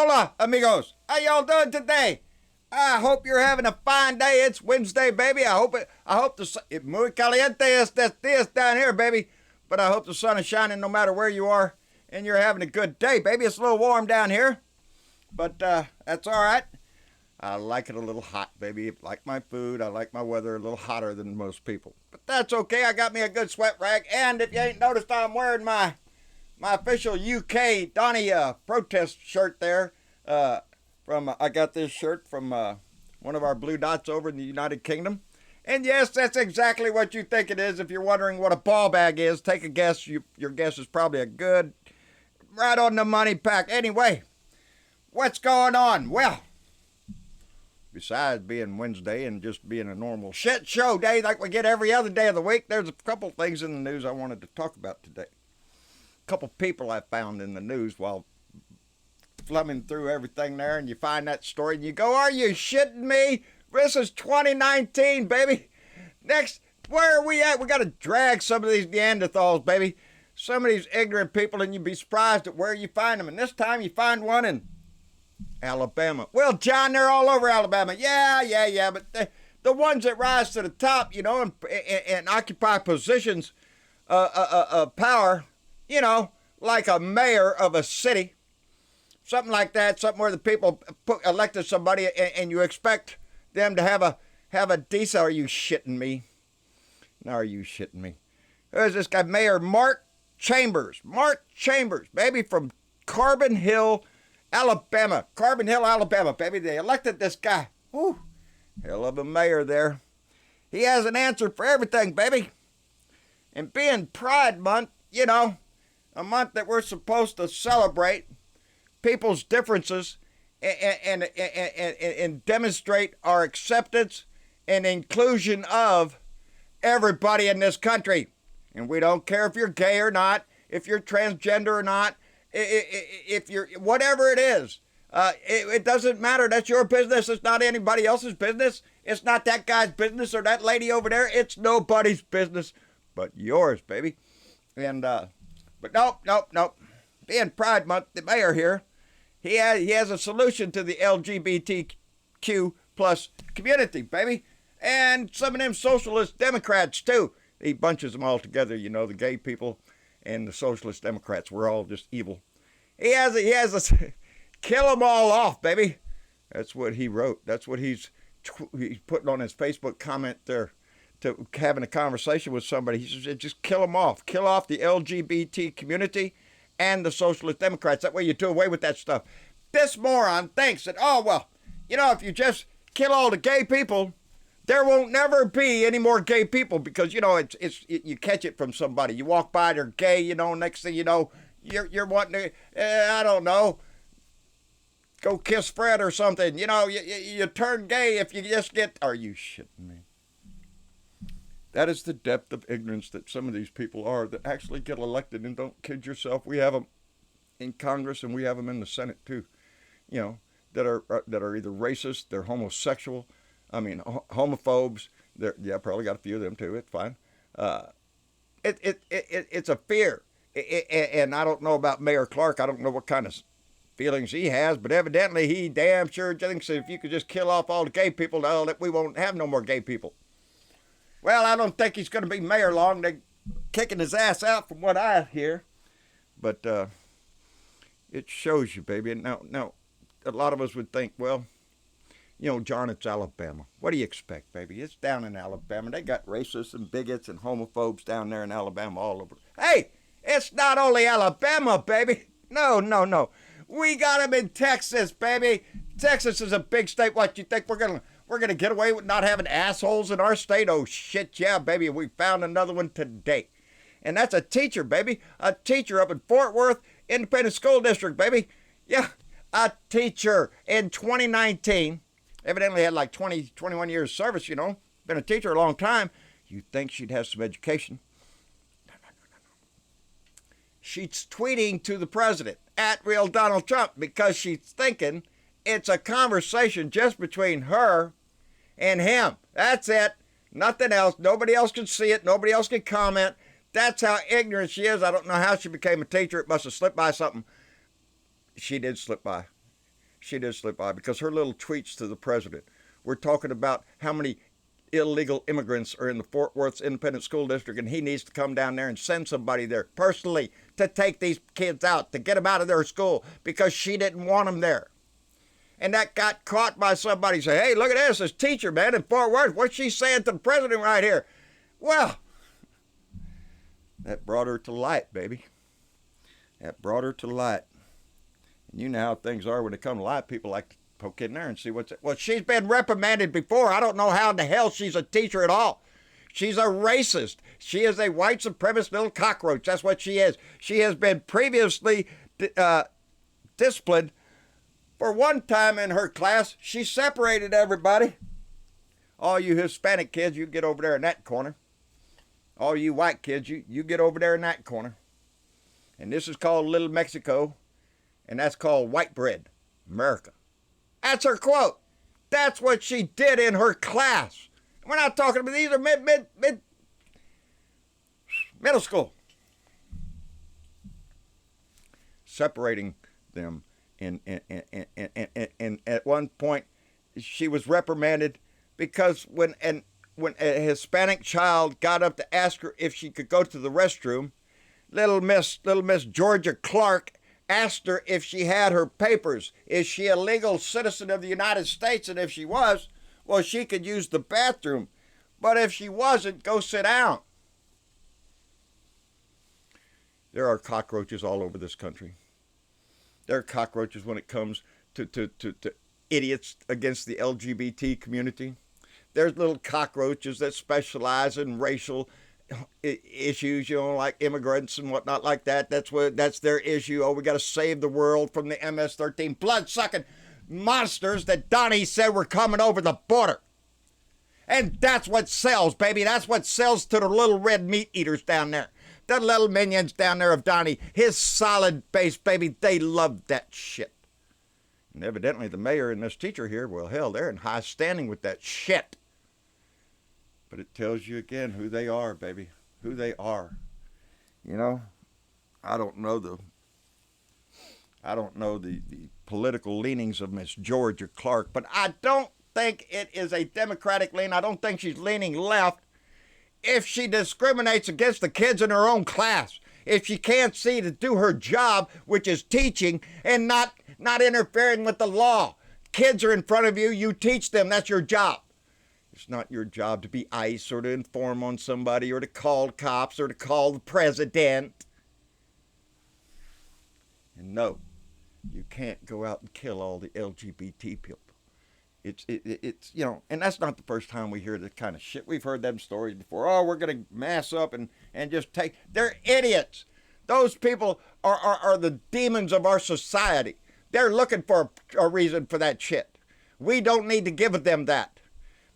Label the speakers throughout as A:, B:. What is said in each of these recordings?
A: Hola, amigos. How y'all doing today? I hope you're having a fine day. It's Wednesday, baby. I hope the muy caliente estos días down here, baby. But I hope the sun is shining no matter where you are, and you're having a good day, baby. It's a little warm down here, but that's all right. I like it a little hot, baby. I like my food. I like my weather a little hotter than most people. But that's okay. I got me a good sweat rag, and if you ain't noticed, I'm wearing my official UK Donny protest shirt there. I got this shirt from one of our blue dots over in the United Kingdom. And yes, that's exactly what you think it is. If you're wondering what a ball bag is, take a guess. Your guess is probably a good, right on the money pack. Anyway, what's going on? Well, besides being Wednesday and just being a normal shit show day like we get every other day of the week, there's a couple things in the news I wanted to talk about today. A couple people I found in the news while flumming through everything there, and you find that story and you go, are you shitting me? This is 2019, baby. Next, where are we at? We got to drag some of these Neanderthals, baby. Some of these ignorant people, and you'd be surprised at where you find them. And this time you find one in Alabama. Well, John, they're all over Alabama. Yeah. But the ones that rise to the top, you know, and occupy positions of power, you know, like a mayor of a city, something like that, something where the people elected somebody and you expect them to have a decent. Are you shitting me? No, are you shitting me? There's this guy, Mayor Mark Chambers. Mark Chambers, baby, from Carbon Hill, Alabama. Carbon Hill, Alabama, baby. They elected this guy. Whew. Hell of a mayor there. He has an answer for everything, baby. And being Pride Month, you know, a month that we're supposed to celebrate people's differences and demonstrate our acceptance and inclusion of everybody in this country. And we don't care if you're gay or not, if you're transgender or not, if you're whatever it is. It doesn't matter. That's your business. It's not anybody else's business. It's not that guy's business or that lady over there. It's nobody's business but yours, baby. And but nope. Being Pride Month, the mayor here, he has a solution to the LGBTQ plus community, baby. And some of them socialist Democrats, too. He bunches them all together, you know, the gay people and the socialist Democrats. We're all just evil. He has a kill them all off, baby. That's what he wrote. That's what he's putting on his Facebook comment there to having a conversation with somebody. He says, just kill them off. Kill off the LGBT community and the socialist Democrats. That way you do away with that stuff. This moron thinks that, oh, well, you know, if you just kill all the gay people, there won't never be any more gay people because, you know, you catch it from somebody. You walk by, they're gay, you know, next thing you know, you're wanting to, I don't know, go kiss Fred or something. You know, you turn gay if you just get, are you shitting me? That is the depth of ignorance that some of these people are that actually get elected. And don't kid yourself, we have them in Congress and we have them in the Senate too. You know, that are either racist, they're homosexual. I mean, homophobes. Probably got a few of them too. It's fine. It's a fear, and I don't know about Mayor Clark. I don't know what kind of feelings he has, but evidently he damn sure thinks that if you could just kill off all the gay people, that we won't have no more gay people. Well, I don't think he's going to be mayor long. They're kicking his ass out from what I hear. But it shows you, baby. Now, a lot of us would think, well, you know, John, it's Alabama. What do you expect, baby? It's down in Alabama. They got racists and bigots and homophobes down there in Alabama all over. Hey, it's not only Alabama, baby. No. We got them in Texas, baby. Texas is a big state. What, you think we're gonna get away with not having assholes in our state? Oh, shit, yeah, baby. We found another one today. And that's a teacher, baby. A teacher up in Fort Worth Independent School District, baby. Yeah, a teacher in 2019. Evidently had like 21 years service, you know. Been a teacher a long time. You'd think she'd have some education. No. She's tweeting to the president, at real Donald Trump, because she's thinking it's a conversation just between her and him. That's it. Nothing else. Nobody else can see it. Nobody else can comment. That's how ignorant she is. I don't know how she became a teacher. It must have slipped by something. She did slip by. She did slip by because her little tweets to the president were talking about how many illegal immigrants are in the Fort Worth Independent School District, and he needs to come down there and send somebody there personally to take these kids out, to get them out of their school, because she didn't want them there. And that got caught by somebody saying, hey, look at this teacher, man, in Fort Worth. What's she saying to the president right here? Well, that brought her to light, baby. That brought her to light. And you know how things are when they come to light. People like to poke in there and see what's it. Well, she's been reprimanded before. I don't know how in the hell she's a teacher at all. She's a racist. She is a white supremacist little cockroach. That's what she is. She has been previously disciplined for one time in her class. She separated everybody. All you Hispanic kids, you get over there in that corner. All you white kids, you get over there in that corner. And this is called Little Mexico, and that's called white bread, America. That's her quote. That's what she did in her class. We're not talking about, these are middle school. Separating them. And at one point, she was reprimanded because when a Hispanic child got up to ask her if she could go to the restroom, little Miss Georgia Clark asked her if she had her papers. Is she a legal citizen of the United States? And if she was, well, she could use the bathroom. But if she wasn't, go sit down. There are cockroaches all over this country. There are cockroaches when it comes to idiots against the LGBT community. There's little cockroaches that specialize in racial issues, like immigrants and whatnot like that. That's their issue. Oh, we got to save the world from the MS-13 blood-sucking monsters that Donnie said were coming over the border. And that's what sells, baby. That's what sells to the little red meat eaters down there. The little minions down there of Donnie. His solid base, baby. They love that shit. And evidently the mayor and this teacher here, well, hell, they're in high standing with that shit. But it tells you again who they are, baby. Who they are. I don't know the political leanings of Miss Georgia Clark, but I don't think it is a Democratic lean. I don't think she's leaning left if she discriminates against the kids in her own class. If she can't see to do her job, which is teaching, and not interfering with the law. Kids are in front of you. You teach them. That's your job. It's not your job to be ICE or to inform on somebody or to call cops or to call the president. And no, you can't go out and kill all the LGBT people. It's and that's not the first time we hear this kind of shit. We've heard them stories before. Oh, we're going to mass up and just take. They're idiots. Those people are the demons of our society. They're looking for a reason for that shit. We don't need to give them that.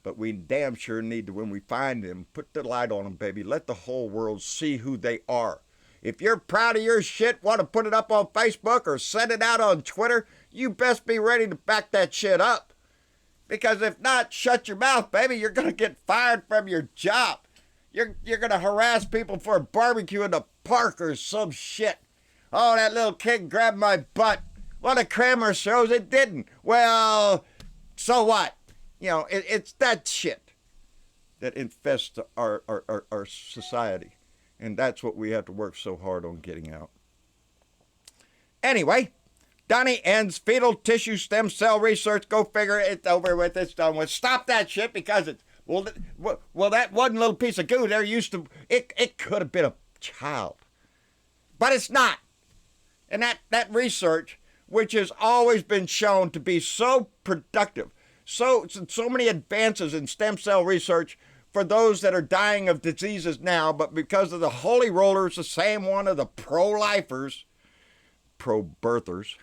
A: But we damn sure need to, when we find them, put the light on them, baby. Let the whole world see who they are. If you're proud of your shit, want to put it up on Facebook or send it out on Twitter, you best be ready to back that shit up. Because if not, shut your mouth, baby. You're going to get fired from your job. You're going to harass people for a barbecue in the park or some shit. Oh, that little kid grabbed my butt. Well, the Kramer shows it didn't. Well, so what? It's that shit that infests our society. And that's what we have to work so hard on getting out. Anyway, Donnie ends fetal tissue stem cell research. Go figure, it's over with, it's done with. Stop that shit because it's, well, that one little piece of goo there it could have been a child. But it's not. And that research, which has always been shown to be so productive, so many advances in stem cell research for those that are dying of diseases now, but because of the holy rollers, the same one of the pro-lifers, pro-birthers,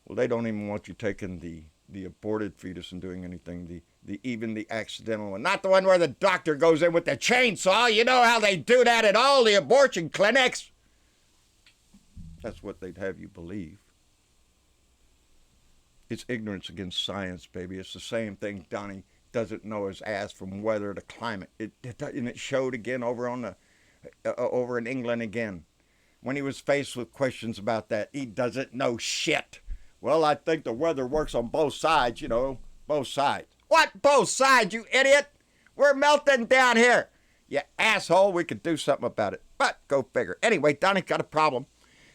A: well, they don't even want you taking the aborted fetus and doing anything, even the accidental one. Not the one where the doctor goes in with the chainsaw. You know how they do that at all the abortion clinics. That's what they'd have you believe. It's ignorance against science, baby. It's the same thing Donnie doesn't know his ass from weather to climate. And it showed again over in England again. When he was faced with questions about that, he doesn't know shit. Well, I think the weather works on both sides, you know, both sides. What both sides, you idiot? We're melting down here. You asshole, we could do something about it. But go figure. Anyway, Donnie's got a problem.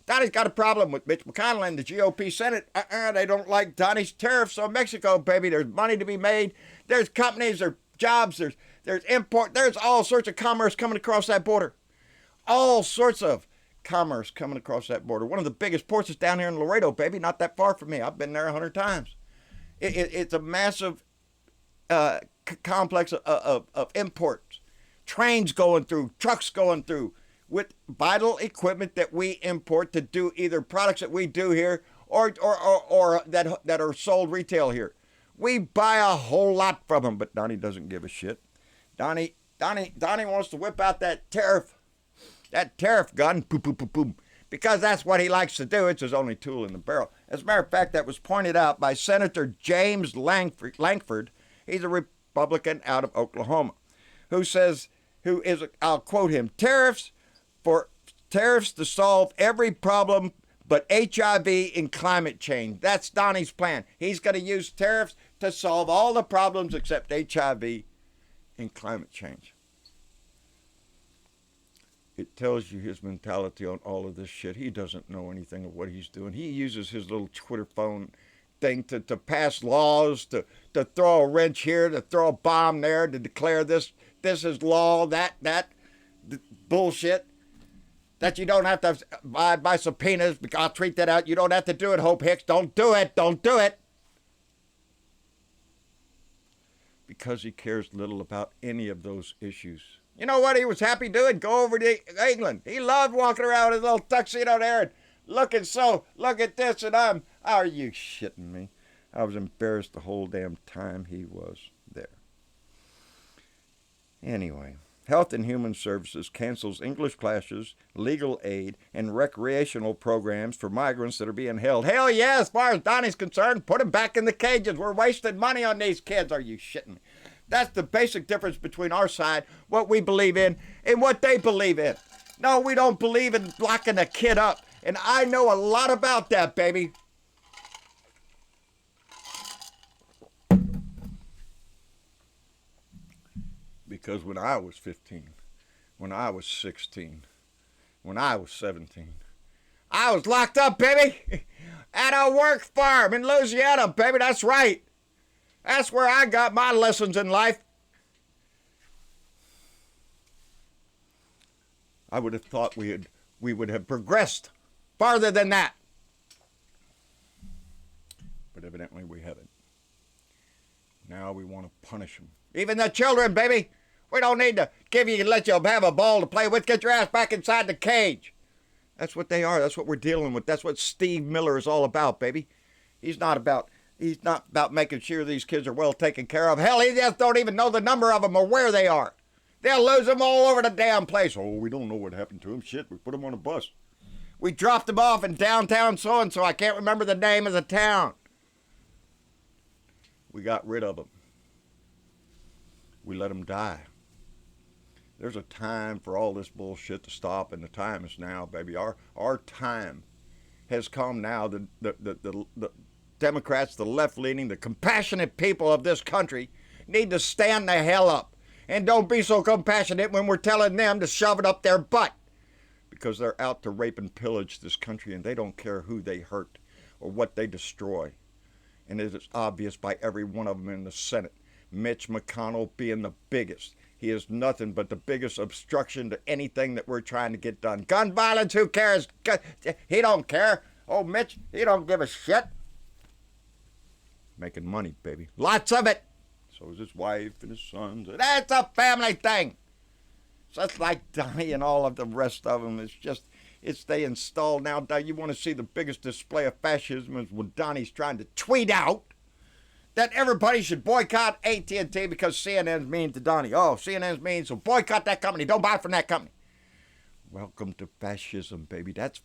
A: Donnie's got a problem with Mitch McConnell and the GOP Senate. They don't like Donnie's tariffs on Mexico, baby. There's money to be made. There's companies, there's jobs, there's import, there's all sorts of commerce coming across that border. All sorts of commerce coming across that border. One of the biggest ports is down here in Laredo, baby, not that far from me. I've been there 100 times. It's a massive complex of imports. Trains going through, trucks going through, with vital equipment that we import to do either products that we do here or that are sold retail here. We buy a whole lot from them, but Donnie doesn't give a shit. Donnie wants to whip out that tariff gun, boom, boom, boom, boom, because that's what he likes to do. It's his only tool in the barrel. As a matter of fact, that was pointed out by Senator James Lankford. He's a Republican out of Oklahoma, I'll quote him, tariffs to solve every problem but HIV and climate change. That's Donnie's plan. He's going to use tariffs to solve all the problems except HIV and climate change. It tells you his mentality on all of this shit. He doesn't know anything of what he's doing. He uses his little Twitter phone thing to pass laws, to throw a wrench here, to throw a bomb there, to declare this is law, that bullshit. That you don't have to abide by subpoenas. I'll tweet that out. You don't have to do it, Hope Hicks. Don't do it. Don't do it. Because he cares little about any of those issues. You know what he was happy doing? Go over to England. He loved walking around with his little tuxedo there and look at this, and are you shitting me? I was embarrassed the whole damn time he was there. Anyway, Health and Human Services cancels English classes, legal aid, and recreational programs for migrants that are being held. Hell yeah, as far as Donnie's concerned, put them back in the cages. We're wasting money on these kids. Are you shitting me? That's the basic difference between our side, what we believe in, and what they believe in. No, we don't believe in locking a kid up. And I know a lot about that, baby. Because when I was 15, when I was 16, when I was 17, I was locked up, baby, at a work farm in Louisiana, baby. That's right. That's where I got my lessons in life. I would have thought we would have progressed farther than that. But evidently we haven't. Now we want to punish them. Even the children, baby. We don't need to let you have a ball to play with. Get your ass back inside the cage. That's what they are. That's what we're dealing with. That's what Steve Miller is all about, baby. He's not about making sure these kids are well taken care of. Hell, he just don't even know the number of them or where they are. They'll lose them all over the damn place. Oh, we don't know what happened to them. Shit, we put them on a bus. We dropped them off in downtown so-and-so. I can't remember the name of the town. We got rid of them. We let them die. There's a time for all this bullshit to stop, and the time is now, baby. Our time has come now. The Democrats, the left-leaning, the compassionate people of this country need to stand the hell up. And don't be so compassionate when we're telling them to shove it up their butt. Because they're out to rape and pillage this country, and they don't care who they hurt or what they destroy. And it is obvious by every one of them in the Senate. Mitch McConnell being the biggest. He is nothing but the biggest obstruction to anything that we're trying to get done. Gun violence, who cares? He don't care. Oh, Mitch, he don't give a shit. Making money, baby. Lots of it. So is his wife and his sons. That's a family thing. Just like Donnie and all of the rest of them. It's they installed now. You want to see the biggest display of fascism is when Donnie's trying to tweet out that everybody should boycott AT&T because CNN's mean to Donnie. Oh, CNN's mean, so boycott that company. Don't buy from that company. Welcome to fascism, baby. That's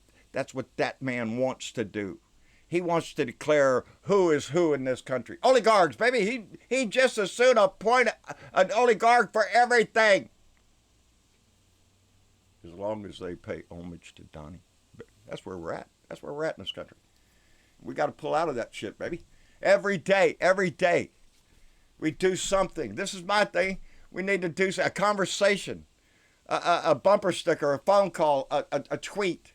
A: what that man wants to do. He wants to declare who is who in this country. Oligarchs, baby. He just as soon appoint an oligarch for everything. As long as they pay homage to Donnie. That's where we're at. That's where we're at in this country. We got to pull out of that shit, baby. Every day, we do something. This is my thing. We need to do a conversation, a bumper sticker, a phone call, a tweet,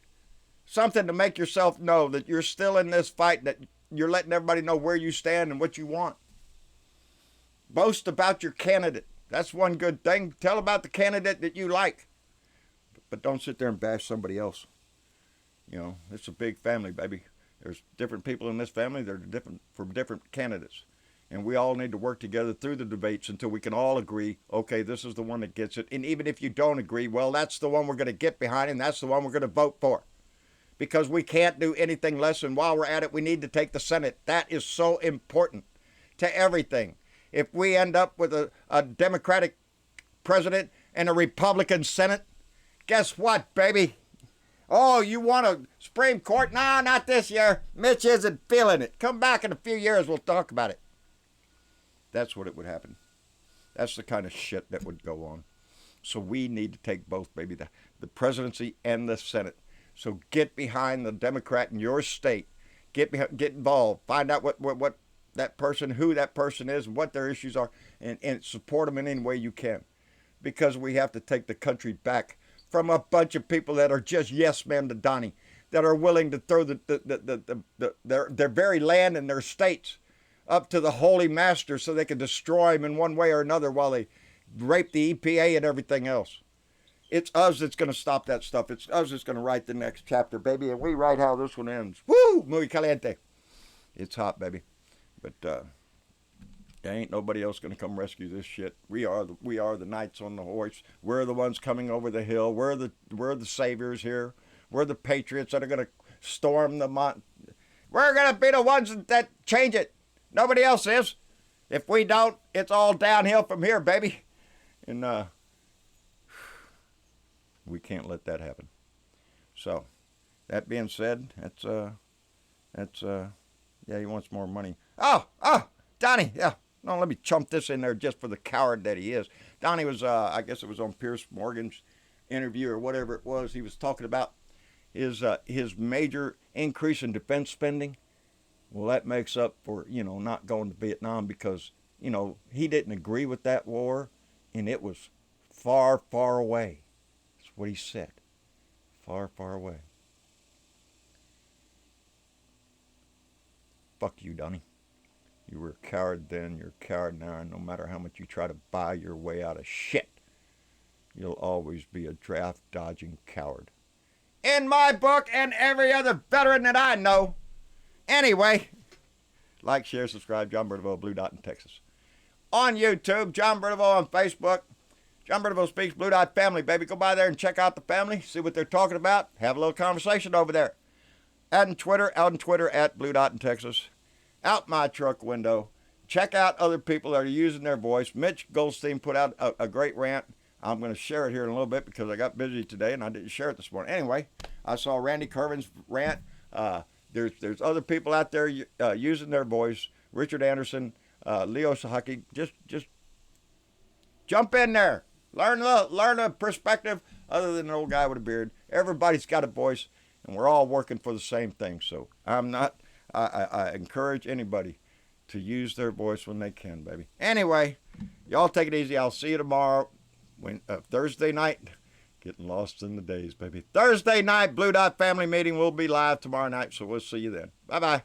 A: something to make yourself know that you're still in this fight, that you're letting everybody know where you stand and what you want. Boast about your candidate. That's one good thing. Tell about the candidate that you like. But don't sit there and bash somebody else. You know, it's a big family, baby. There's different people in this family. They're different from different candidates. And we all need to work together through the debates until we can all agree, okay, this is the one that gets it. And even if you don't agree, well, that's the one we're going to get behind, and that's the one we're going to vote for. Because we can't do anything less, and while we're at it, we need to take the Senate. That is so important to everything. If we end up with a Democratic president and a Republican Senate, guess what, baby? Oh, you want a Supreme Court? No, not this year. Mitch isn't feeling it. Come back in a few years, we'll talk about it. That's what it would happen. That's the kind of shit that would go on. So we need to take both, baby, the presidency and the Senate. So get behind the Democrat in your state. Get involved. Find out what that person, who that person is, and what their issues are, and support them in any way you can. Because we have to take the country back from a bunch of people that are just yes men to Donnie, that are willing to throw their very land and their states up to the holy master so they can destroy them in one way or another while they rape the EPA and everything else. It's us that's going to stop that stuff. It's us that's going to write the next chapter, baby, and we write how this one ends. Woo! Muy caliente. It's hot, baby. But there ain't nobody else going to come rescue this shit. We are the knights on the horse. We're the ones coming over the hill. We're the saviors here. We're the patriots that are going to storm the mountain. We're going to be the ones that change it. Nobody else is. If we don't, it's all downhill from here, baby. And we can't let that happen. So, that being said, yeah, he wants more money. Oh, Donnie, yeah. No, let me chump this in there just for the coward that he is. Donnie was, I guess it was on Piers Morgan's interview or whatever it was. He was talking about his major increase in defense spending. Well, that makes up for, not going to Vietnam because, he didn't agree with that war, and it was far, far away. That's what he said. Far, far away. Fuck you, Donnie. You were a coward then, you're a coward now, and no matter how much you try to buy your way out of shit, you'll always be a draft-dodging coward. In my book and every other veteran that I know. Anyway, like, share, subscribe. John Bernaville, Blue Dot in Texas. On YouTube, John Bernaville on Facebook. John Bernaville Speaks, Blue Dot Family, baby. Go by there and check out the family. See what they're talking about. Have a little conversation over there. Out on Twitter at Blue Dot in Texas. Out my truck window. Check out other people that are using their voice. Mitch Goldstein put out a great rant. I'm going to share it here in a little bit because I got busy today and I didn't share it this morning. Anyway, I saw Randy Kervin's rant. There's other people out there using their voice. Richard Anderson, Leo Sahaki. Just jump in there. Learn a perspective other than an old guy with a beard. Everybody's got a voice, and we're all working for the same thing. So I encourage anybody to use their voice when they can, baby. Anyway, y'all take it easy. I'll see you tomorrow. Thursday night. Getting lost in the days, baby. Thursday night, Blue Dot Family Meeting will be live tomorrow night, so we'll see you then. Bye-bye.